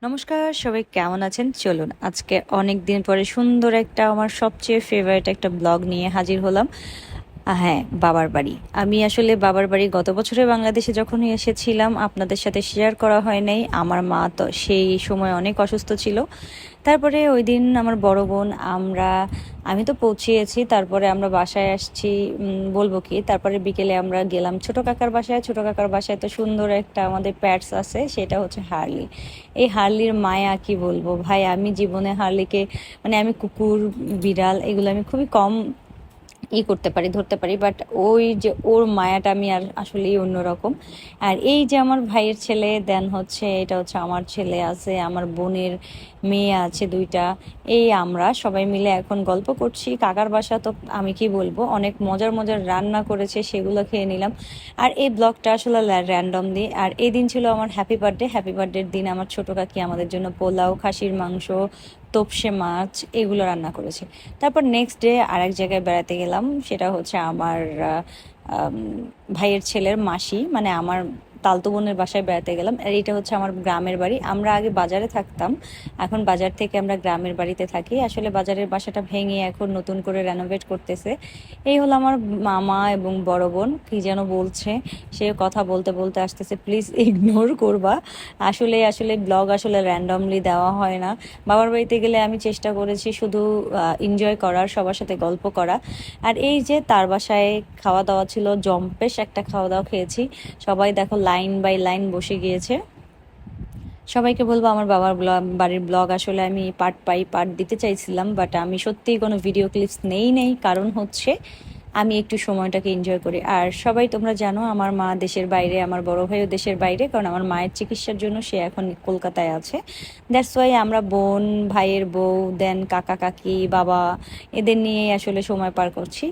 নমস্কার, সবাই কেমন আছেন? চলুন আজকে অনেক দিন পরে সুন্দর একটা আমার সবচেয়ে ফেভারিট একটা ব্লগ নিয়ে হাজির হলাম। হ্যাঁ, বাবার বাড়ি। আমি আসলে বাবার বাড়ি গত বছরে বাংলাদেশে যখন এসেছিলাম আপনাদের সাথে শেয়ার করা হয় নাই। আমার মা তো সেই সময় অনেক অসুস্থ ছিল। তারপরে ওই দিন আমার বড় বোন আমি তো পৌঁছিয়েছি, তারপরে আমরা বাসায় আসছি। বলবো কি, তারপরে বিকেলে আমরা গেলাম ছোট কাকার বাসায়। ছোট কাকার বাসায় তো সুন্দর একটা আমাদের প্যাটস আছে, সেটা হচ্ছে হার্লি। এই হার্লির মায়া কি বলবো ভাই, আমি জীবনে হার্লিকে মানে আমি কুকুর, বিড়াল এগুলো আমি খুবই কম করতে পারি, ধরতে পারি, বাট ওই যে ওর মায়াটা আমি আর আসলেই অন্যরকম। আর এই যে আমার ভাইয়ের ছেলে দেন হচ্ছে, এটা হচ্ছে আমার ছেলে আছে, আমার বোনের মেয়ে আছে দুইটা। এই আমরা সবাই মিলে এখন গল্প করছি। কাকার বাসা তো আমি কি বলবো, অনেক মজার মজার রান্না করেছে, সেগুলো খেয়ে নিলাম। আর এই ব্লগটা আসলে র্যান্ডম দিয়ে, আর এই দিন ছিল আমার হ্যাপি বার্থডে। হ্যাপি বার্থডের দিন আমার ছোট কাকি আমাদের জন্য পোলাও, খাসির মাংস, তোপসে মাছ এগুলো রান্না করেছে। তারপর নেক্সট ডে আরেক জায়গায় বেড়াতে গেলাম, সেটা হচ্ছে আমার আম, ভাইয়ের ছেলের মাসি, মানে আমার তালতো বোনের বাসায় বেড়াতে গেলাম। আর এটা হচ্ছে আমার গ্রামের বাড়ি। আমরা আগে বাজারে থাকতাম, এখন বাজার থেকে আমরা গ্রামের বাড়িতে থাকি। আসলে বাজারের বাসাটা ভেঙে এখন নতুন করে রেনোভেট করতেছে। এই হলো আমার মামা এবং বড় বোন। কি যেন বলছে, সে কথা বলতে বলতে আসতেছে, প্লিজ ইগনোর করবা। আসলে আসলে ব্লগ আসলে র্যান্ডমলি দেওয়া হয় না। বাবার বাড়িতে গেলে আমি চেষ্টা করেছি শুধু এনজয় করার, সবার সাথে গল্প করা। আর এই যে তার বাসায় খাওয়া দাওয়া ছিল, জম্পেশ একটা খাওয়া দাওয়া খেয়েছি। সবাই দেখো লাইন বাই লাইন বসে গিয়েছে। সবাইকে বলবো আমার বাবার বাড়ির ব্লগ আসলে আমি পার্ট বাই পার্ট দিতে চাইছিলাম, বাট আমি সত্যিই কোনো ভিডিও ক্লিপস নেই, কারণ হচ্ছে আমি একটু সময়টাকে এনজয় করি। আর সবাই তোমরা জানো আমার মা দেশের বাইরে, আমার বড় ভাইও দেশের বাইরে, কারণ আমার মায়ের চিকিৎসার জন্য সে এখন কলকাতায় আছে। দ্যাটস ওয়াই আমরা বোন, ভাইয়ের বউ, দেন কাকা কাকি, বাবা, এদের নিয়েই আসলে সময় পার করছি।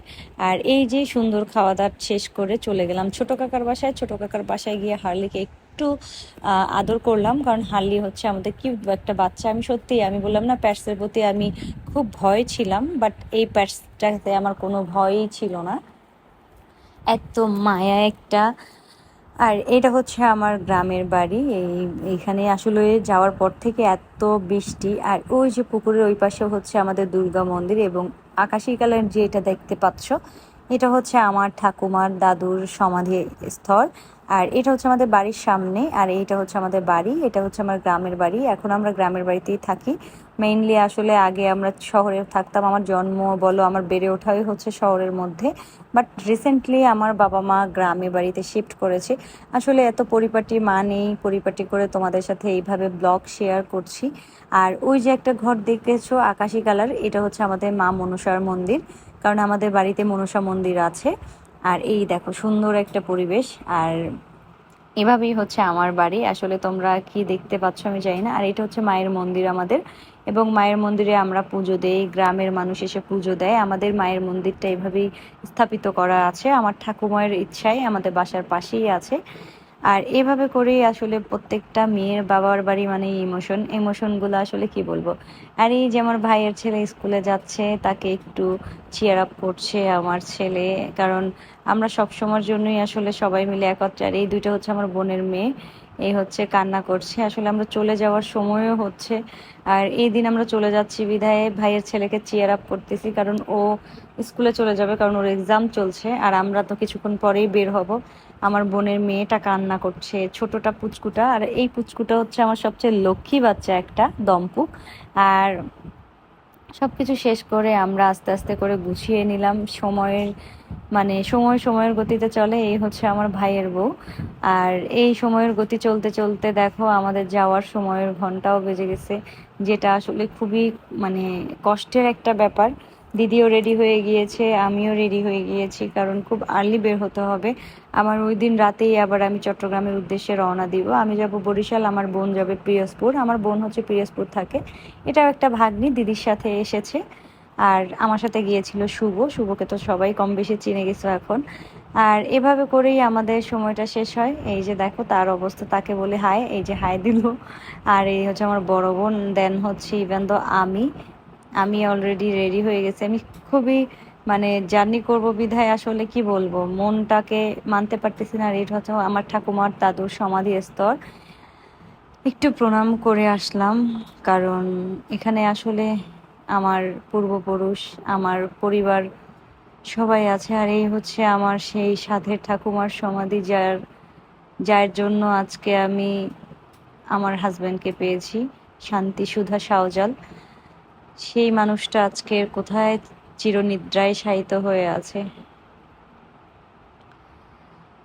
আর এই যে সুন্দর খাওয়া দাওয়া শেষ করে চলে গেলাম ছোট কাকার বাসায়। ছোট কাকার বাসায় গিয়ে হার্লিকে একটু আদর করলাম, কারণ হার্লি হচ্ছে আমাদের কি একটা বাচ্চা। আমি বললাম না, প্যাটসের প্রতি আমি খুব ভয় ছিলাম, বাট এই প্যাটসটাতে আমার কোনো ভয়ই ছিল না, এত মায়া একটা। আর এটা হচ্ছে আমার গ্রামের বাড়ি। এইখানে আসলে যাওয়ার পর থেকে এত বৃষ্টি, আর ওই যে পুকুরের ওই পাশে হচ্ছে আমাদের দুর্গা মন্দির, এবং আকাশী কালার যে এটা দেখতে পাচ্ছ, এটা হচ্ছে আমার ঠাকুমার দাদুর সমাধি স্থল। আর এটা হচ্ছে আমাদের বাড়ির সামনে, আর এইটা হচ্ছে আমাদের বাড়ি, এটা হচ্ছে আমার গ্রামের বাড়ি। এখন আমরা গ্রামের বাড়িতেই থাকি মেইনলি। আসলে আগে আমরা শহরে থাকতাম, আমার জন্ম বলো, আমার বেড়ে ওঠাই হচ্ছে শহরের মধ্যে, বাট রিসেন্টলি আমার বাবা মা গ্রামে বাড়িতে শিফট করেছে। আসলে এত পরিপাটি মা নেই, পরিপাটি করে তোমাদের সাথে এইভাবে ব্লগ শেয়ার করছি। আর ওই যে একটা ঘর দেখেছো আকাশি কালার, এটা হচ্ছে আমাদের মা মনসার মন্দির, কারণ আমাদের বাড়িতে মনসা মন্দির আছে। আর এই দেখো সুন্দর একটা পরিবেশ। আর এভাবেই হচ্ছে আমার বাড়ি। আসলে তোমরা কি দেখতে পাচ্ছ আমি জানি না। আর এটা হচ্ছে মায়ের মন্দির আমাদের, এবং মায়ের মন্দিরে আমরা পুজো দেই, গ্রামের মানুষ এসে পুজো দেয়। আমাদের মায়ের মন্দিরটা এভাবেই স্থাপিত করা আছে আমার ঠাকুমায়ের ইচ্ছায়, আমাদের বাসার পাশেই আছে। আর এভাবে করেই আসলে প্রত্যেকটা মেয়ের বাবার বাড়ি মানে ইমোশনগুলো আসলে কি বলবো। আর এই যে আমার ভাইয়ের ছেলে স্কুলে যাচ্ছে, তাকে একটু চিয়ার আপ করছে আমার ছেলে, কারণ আমরা সব সময়ের জন্যই আসলে সবাই মিলে একত্রে। আর এই দুইটা হচ্ছে আমার বোনের মেয়ে, এই হচ্ছে কান্না করছে। আসলে আমরা চলে যাওয়ার সময়ও হচ্ছে, আর এই দিন আমরা চলে যাচ্ছি বিধায় ভাইয়ের ছেলেকে চিয়ার আপ করতেছি, কারণ ও স্কুলে চলে যাবে, কারণ ওর এক্সাম চলছে। আর আমরা তো কিছুক্ষণ পরেই বের হব। আমার বোনের মেয়েটা কান্না করছে, ছোটটা পুচকুটা। আর এই পুচকুটা হচ্ছে আমার সবচেয়ে লক্ষ্মী বাচ্চা একটা দম্পু। আর সবকিছু শেষ করে আমরা আস্তে আস্তে করে গুছিয়ে নিলাম। সময়ের গতিতে চলে, এই হচ্ছে আমার ভাইয়ের বউ। আর এই সময়ের গতি চলতে চলতে দেখো আমাদের যাওয়ার সময়ের ঘন্টাও বেজে গেছে, যেটা আসলে খুবই মানে কষ্টের একটা ব্যাপার। দিদিও রেডি হয়ে গিয়েছে, আমিও রেডি হয়ে গিয়েছি, কারণ খুব আর্লি বের হতে হবে। আমার ওই দিন রাতেই আবার আমি চট্টগ্রামের উদ্দেশ্যে রওনা দিব। আমি যাব বরিশাল, আমার বোন যাবে পিরোজপুর। আমার বোন হচ্ছে পিরোজপুর থাকে, এটাও একটা ভাগ্নি দিদির সাথে এসেছে। আর আমার সাথে গিয়েছিল শুভকে তো সবাই কম বেশি চিনে গেছো এখন। আর এভাবে করেই আমাদের সময়টা শেষ হয়। এই যে দেখো তার অবস্থা, তাকে বলে হাই, এই যে হাই দিল। আর এই হচ্ছে আমার বড় বোন, দেন হচ্ছে ইভেন তো আমি অলরেডি রেডি হয়ে গেছি। আমি খুবই মানে জার্নি করব বিধায় আসলে কি বলবো, মনটাকে মানতে পারতেছি না। আর এটা হচ্ছে আমার ঠাকুমার দাদুর সমাধি স্থল। একটু প্রণাম করে আসলাম, কারণ এখানে আসলে আমার পূর্বপুরুষ, আমার পরিবার সবাই আছে। আর এই হচ্ছে আমার সেই সাধের ঠাকুমার সমাধি, যার জন্য আজকে আমি আমার হাজব্যান্ডকে পেয়েছি, শান্তি সুধা শাওজাল। সেই মানুষটা আজকে কোথায় চিরনিদ্রায় শায়িত হয়ে আছে।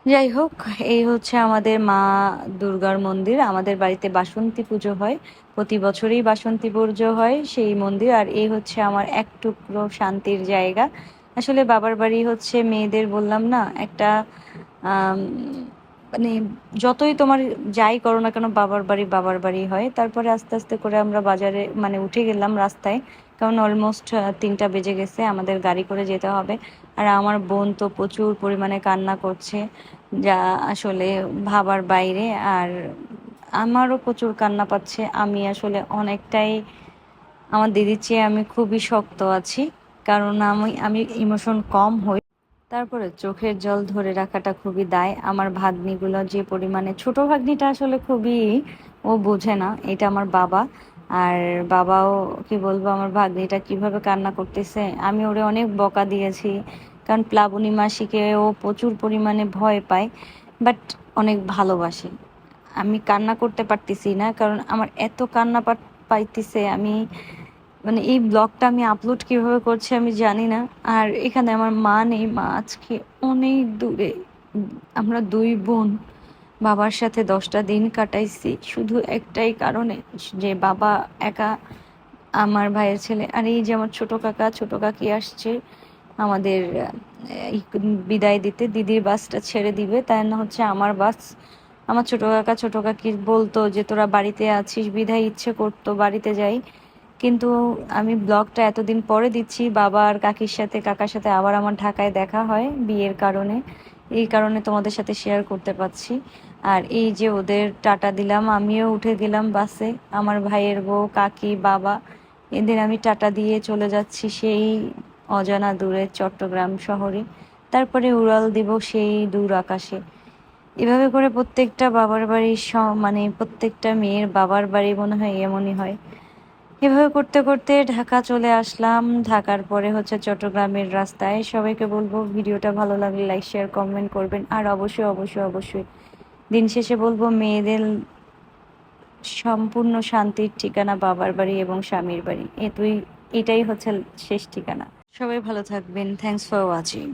যাই হোক, এই হচ্ছে আমাদের মা দুর্গার মন্দির। আমাদের বাড়িতে বাসন্তী পুজো হয়, প্রতি বছরই বাসন্তী পুজো হয় সেই মন্দির। আর এই হচ্ছে আমার এক টুকরো শান্তির জায়গা। আসলে বাবার বাড়ি হচ্ছে মেয়েদের, বললাম না, একটা আম, মানে যতই তোমার যাই করো না কেন, বাবার বাড়ি বাবার বাড়ি হয়। তারপরে আস্তে আস্তে করে আমরা বাজারে মানে উঠে গেলাম রাস্তায়, কারণ অলমোস্ট 3টা বেজে গেছে, আমাদের গাড়ি করে যেতে হবে। আর আমার বোন তো প্রচুর পরিমাণে কান্না করছে, যা আসলে ভাবার বাইরে। আর আমারও প্রচুর কান্না পাচ্ছে। আমি আসলে অনেকটাই আমার দিদির চেয়ে আমি খুবই শক্ত আছি, কারণ আমি ইমোশন কম হই। তারপরে চোখের জল ধরে রাখাটা খুবই দায়। আমার ভাগ্নিগুলো যে পরিমাণে, ছোট ভাগ্নিটা আসলে খুবই, ও বোঝে না, এটা আমার বাবা। আর বাবাও, কি বলবো, আমার ভাগ্নিটা কিভাবে কান্না করতেছে। আমি ওরে অনেক বকা দিয়েছি, কারণ প্লাবনী মাসিকে ও প্রচুর পরিমাণে ভয় পায়, বাট অনেক ভালোবাসে। আমি কান্না করতে পারতেছি না, কারণ আমার এত কান্না পাইতেছে। আমি মানে এই ব্লগটা আমি আপলোড কিভাবে করছি আমি জানি না। আর এখানে আমার মা নেই, মা আজকে অনেক দূরে। আমরা দুই বোন বাবার সাথে 10টা দিন কাটাইছি, শুধু একটাই কারণে, যে বাবা একা, আমার ভাইয়ের ছেলে আর এই যে আমার ছোট কাকা ছোট কাকি আসছে আমাদের বিদায় দিতে। দিদির বাসটা ছেড়ে দিবে, তাই না হচ্ছে আমার বাস। আমার ছোট কাকা ছোট কাকি বলতো যে তোরা বাড়িতে আছিস বিধায় ইচ্ছে করতো বাড়িতে যাই, কিন্তু আমি ব্লগটা এতদিন পরে দিচ্ছি। বাবা আর কাকির সাথে, কাকার সাথে আবার আমার ঢাকায় দেখা হয় বিয়ের কারণে, এই কারণে তোমাদের সাথে শেয়ার করতে পারছি। আর এই যে ওদের টাটা দিলাম, আমিও উঠে গেলাম বাসে, আমার ভাইয়ের বউ, কাকি, বাবা, এদের আমি টাটা দিয়ে চলে যাচ্ছি সেই অজানা দূরে চট্টগ্রাম শহরে। তারপরে উড়াল দিব সেই দূর আকাশে। এভাবে করে প্রত্যেকটা বাবার বাড়ির মানে প্রত্যেকটা মেয়ের বাবার বাড়ি মনে হয় এমনই হয়। এভাবে করতে করতে ঢাকা চলে আসলাম। ঢাকার পরে হচ্ছে চট্টগ্রামের রাস্তায়। সবাইকে বলবো ভিডিওটা ভালো লাগলে লাইক শেয়ার কমেন্ট করবেন। আর অবশ্যই অবশ্যই অবশ্যই দিন শেষে বলবো, মেয়েদের সম্পূর্ণ শান্তির ঠিকানা বাবার বাড়ি এবং স্বামীর বাড়ি, এটাই হচ্ছে শেষ ঠিকানা। সবাই ভালো থাকবেন। Thanks for watching.